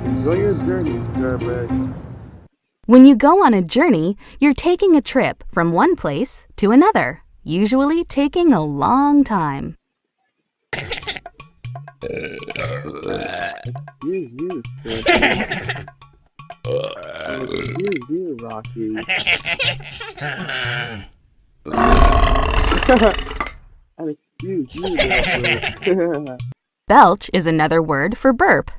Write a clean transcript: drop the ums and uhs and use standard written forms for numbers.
Enjoy your journey, Sir Belch. When you go on a journey, you're taking a trip from one place to another, usually taking a long time. Excuse you, Sir Belch. Excuse you, Rocky. And excuse you, Belch. Belch is another word for burp.